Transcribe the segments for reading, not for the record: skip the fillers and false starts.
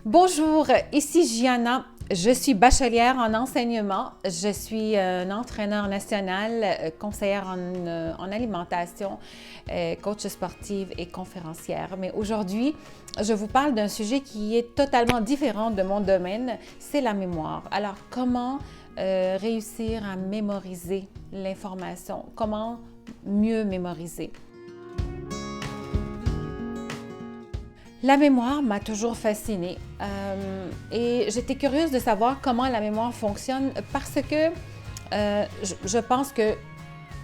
Bonjour, ici Gianna. Je suis bachelière en enseignement. Je suis un entraîneur national, conseillère en alimentation, coach sportive et conférencière. Mais aujourd'hui, je vous parle d'un sujet qui est totalement différent de mon domaine, c'est la mémoire. Alors, comment réussir à mémoriser l'information? Comment mieux mémoriser? La mémoire m'a toujours fascinée et j'étais curieuse de savoir comment la mémoire fonctionne parce que je pense que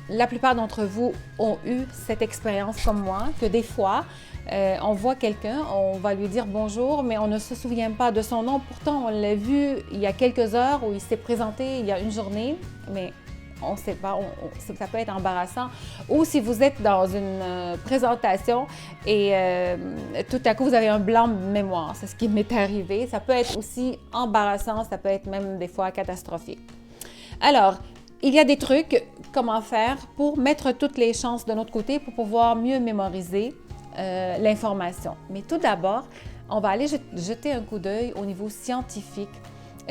la plupart d'entre vous ont eu cette expérience comme moi, que des fois, on voit quelqu'un, on va lui dire bonjour, mais on ne se souvient pas de son nom. Pourtant, on l'a vu il y a quelques heures ou il s'est présenté il y a une journée, mais on ne sait pas, ça peut être embarrassant. Ou si vous êtes dans une présentation et tout à coup, vous avez un blanc de mémoire. C'est ce qui m'est arrivé. Ça peut être aussi embarrassant, ça peut être même des fois catastrophique. Alors, il y a des trucs, comment faire pour mettre toutes les chances de notre côté pour pouvoir mieux mémoriser l'information. Mais tout d'abord, on va aller jeter un coup d'œil au niveau scientifique,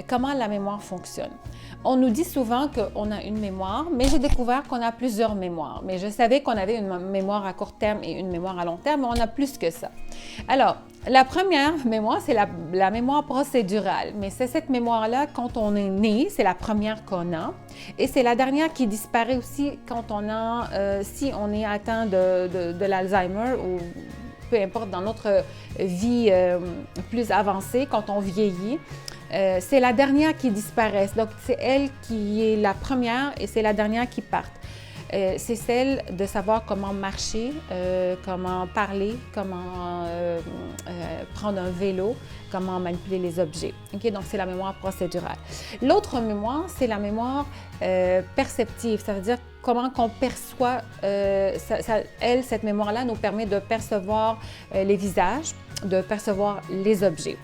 comment la mémoire fonctionne. On nous dit souvent qu'on a une mémoire, mais j'ai découvert qu'on a plusieurs mémoires. Mais je savais qu'on avait une mémoire à court terme et une mémoire à long terme, mais on a plus que ça. Alors, la première mémoire, c'est la mémoire procédurale. Mais c'est cette mémoire-là, quand on est né, c'est la première qu'on a. Et c'est la dernière qui disparaît aussi quand on a, si on est atteint de l'Alzheimer ou peu importe dans notre vie plus avancée, quand on vieillit. C'est la dernière qui disparaît. Donc, c'est elle qui est la première et c'est la dernière qui part. C'est celle de savoir comment marcher, comment parler, comment prendre un vélo, comment manipuler les objets. Okay? Donc, c'est la mémoire procédurale. L'autre mémoire, c'est la mémoire perceptive. Ça veut dire comment qu'on perçoit, cette mémoire-là nous permet de percevoir les visages, de percevoir les objets.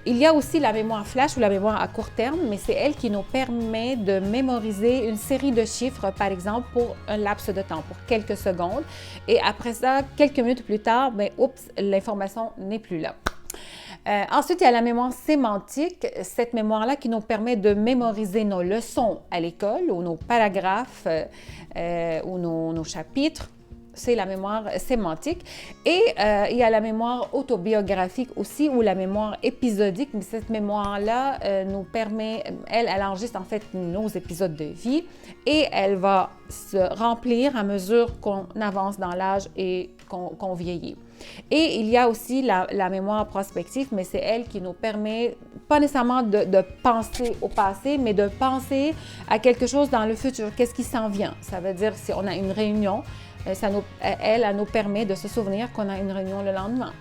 Il y a aussi la mémoire flash ou la mémoire à court terme, mais c'est elle qui nous permet de mémoriser une série de chiffres, par exemple, pour un laps de temps, pour quelques secondes. Et après ça, quelques minutes plus tard, oups, l'information n'est plus là. Ensuite, il y a la mémoire sémantique, cette mémoire-là qui nous permet de mémoriser nos leçons à l'école ou nos paragraphes ou nos chapitres. C'est la mémoire sémantique. Et il y a la mémoire autobiographique aussi ou la mémoire épisodique. Mais cette mémoire-là nous permet, elle enregistre en fait nos épisodes de vie et elle va se remplir à mesure qu'on avance dans l'âge et qu'on vieillit. Et il y a aussi la mémoire prospective, mais c'est elle qui nous permet, pas nécessairement de penser au passé, mais de penser à quelque chose dans le futur. Qu'est-ce qui s'en vient? Ça veut dire si on a une réunion, elle nous permet de se souvenir qu'on a une réunion le lendemain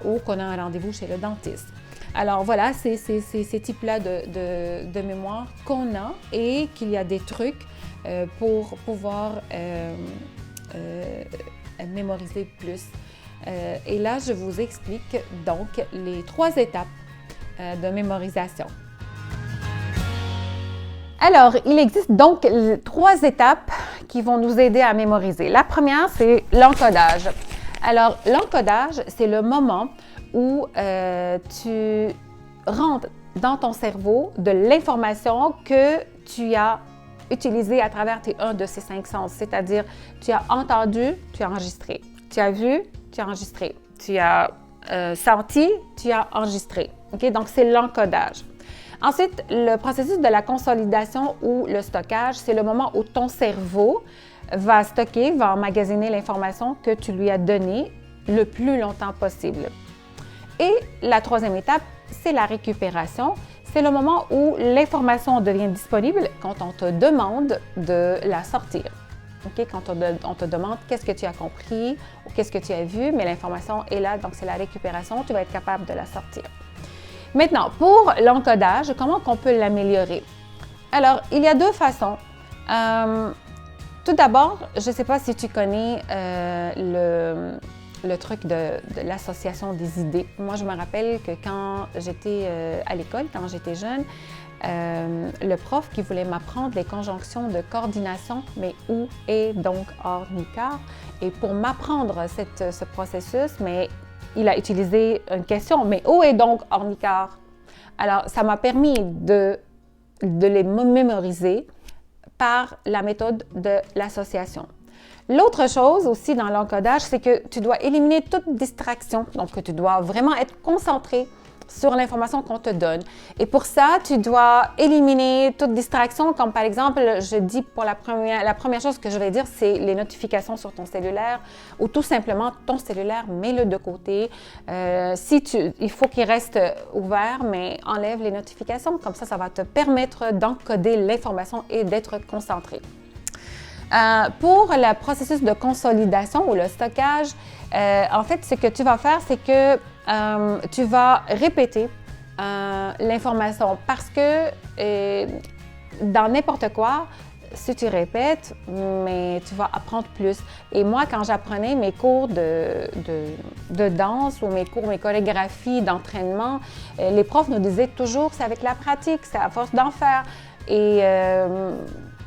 ou qu'on a un rendez-vous chez le dentiste. Alors voilà, c'est ces types-là de mémoire qu'on a et qu'il y a des trucs pour pouvoir mémoriser plus. Et là, je vous explique donc les 3 étapes de mémorisation. Alors, il existe donc 3 étapes qui vont nous aider à mémoriser. La première, c'est l'encodage. Alors, l'encodage, c'est le moment où tu rentres dans ton cerveau de l'information que tu as utilisée à travers un de ces 5 sens. C'est-à-dire, tu as entendu, tu as enregistré. Tu as vu, tu as enregistré. Tu as senti, tu as enregistré. Okay? Donc, c'est l'encodage. Ensuite, le processus de la consolidation ou le stockage, c'est le moment où ton cerveau va stocker, va emmagasiner l'information que tu lui as donnée le plus longtemps possible. Et la 3e étape, c'est la récupération. C'est le moment où l'information devient disponible quand on te demande de la sortir. Okay? Quand on te demande qu'est-ce que tu as compris ou qu'est-ce que tu as vu, mais l'information est là, donc c'est la récupération, tu vas être capable de la sortir. Maintenant, pour l'encodage, comment on peut l'améliorer? Alors, il y a 2 façons. Tout d'abord, je ne sais pas si tu connais le truc de l'association des idées. Moi, je me rappelle que quand j'étais à l'école, quand j'étais jeune, le prof qui voulait m'apprendre les conjonctions de coordination, mais où est donc, or, ni, car. Et pour m'apprendre ce processus, mais il a utilisé une question, mais où est donc Ornicar? Alors, ça m'a permis de les mémoriser par la méthode de l'association. L'autre chose aussi dans l'encodage, c'est que tu dois éliminer toute distraction. Donc, tu dois vraiment être concentré sur l'information qu'on te donne. Et pour ça, tu dois éliminer toute distraction, comme par exemple, je dis pour la première chose que je vais dire, c'est les notifications sur ton cellulaire ou tout simplement ton cellulaire, mets-le de côté. Il faut qu'il reste ouvert, mais enlève les notifications. Comme ça va te permettre d'encoder l'information et d'être concentré. Pour le processus de consolidation ou le stockage, en fait, ce que tu vas faire, c'est que tu vas répéter l'information parce que dans n'importe quoi, si tu répètes, mais tu vas apprendre plus. Et moi, quand j'apprenais mes cours de danse ou mes chorégraphies d'entraînement, les profs nous disaient toujours, c'est avec la pratique, c'est à force d'en faire. Et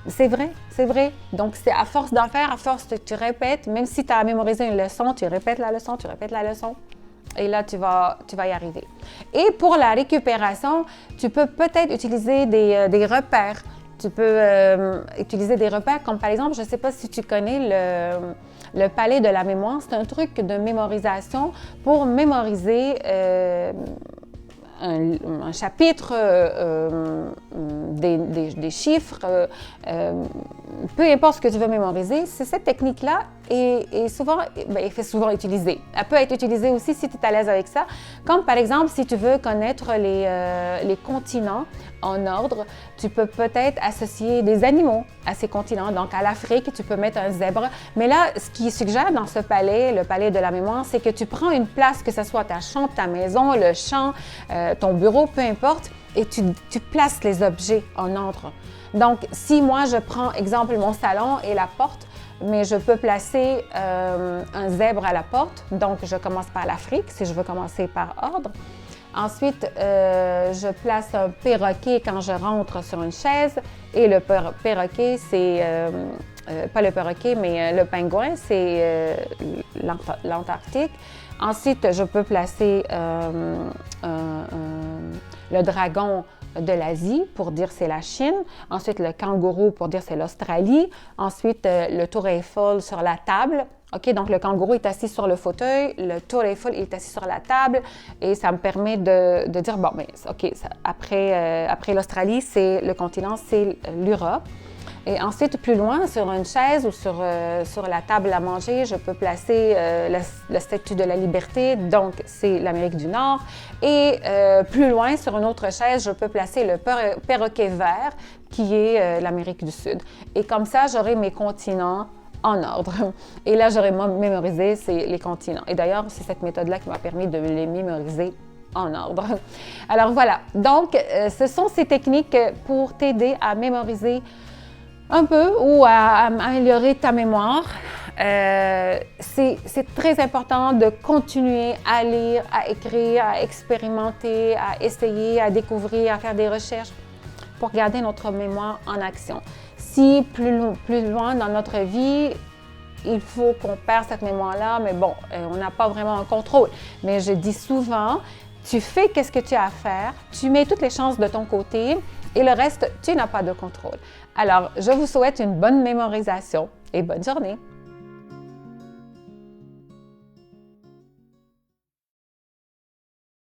c'est vrai. Donc, c'est à force d'en faire, à force que tu répètes, même si tu as mémorisé une leçon, tu répètes la leçon. Et là, tu vas y arriver. Et pour la récupération, tu peux peut-être utiliser des repères. Tu peux utiliser des repères comme par exemple, je ne sais pas si tu connais le palais de la mémoire. C'est un truc de mémorisation pour mémoriser un chapitre, des chiffres, peu importe ce que tu veux mémoriser, c'est cette technique-là est souvent utilisée. Elle peut être utilisée aussi si tu es à l'aise avec ça, comme par exemple si tu veux connaître les continents en ordre, tu peux peut-être associer des animaux à ces continents. Donc à l'Afrique, tu peux mettre un zèbre. Mais là, ce qui suggère dans ce palais, le palais de la mémoire, c'est que tu prends une place, que ce soit ta chambre, ta maison, le champ, ton bureau, peu importe, et tu places les objets en ordre. Donc, si moi, je prends, exemple, mon salon et la porte, mais je peux placer un zèbre à la porte. Donc, je commence par l'Afrique, si je veux commencer par ordre. Ensuite, je place un perroquet quand je rentre sur une chaise. Et le perroquet, c'est, pas le perroquet, mais le pingouin, c'est l'Antarctique. Ensuite, je peux placer le dragon de l'Asie pour dire c'est la Chine. Ensuite, le kangourou pour dire c'est l'Australie. Ensuite, le tour Eiffel sur la table. OK, donc le kangourou est assis sur le fauteuil, le tour Eiffel est assis sur la table et ça me permet de dire, bon, mais OK, après l'Australie, c'est le continent, c'est l'Europe. Et ensuite, plus loin, sur une chaise ou sur la table à manger, je peux placer la Statue de la Liberté, donc c'est l'Amérique du Nord. Et plus loin, sur une autre chaise, je peux placer le perroquet vert, qui est l'Amérique du Sud. Et comme ça, j'aurai mes continents en ordre. Et là, j'aurais mémorisé les continents. Et d'ailleurs, c'est cette méthode-là qui m'a permis de les mémoriser en ordre. Alors voilà, donc ce sont ces techniques pour t'aider à mémoriser un peu ou à améliorer ta mémoire. C'est très important de continuer à lire, à écrire, à expérimenter, à essayer, à découvrir, à faire des recherches pour garder notre mémoire en action. Si plus loin dans notre vie, il faut qu'on perd cette mémoire-là, mais bon, on n'a pas vraiment un contrôle. Mais je dis souvent, tu fais qu'est-ce que tu as à faire, tu mets toutes les chances de ton côté et le reste, tu n'as pas de contrôle. Alors, je vous souhaite une bonne mémorisation et bonne journée.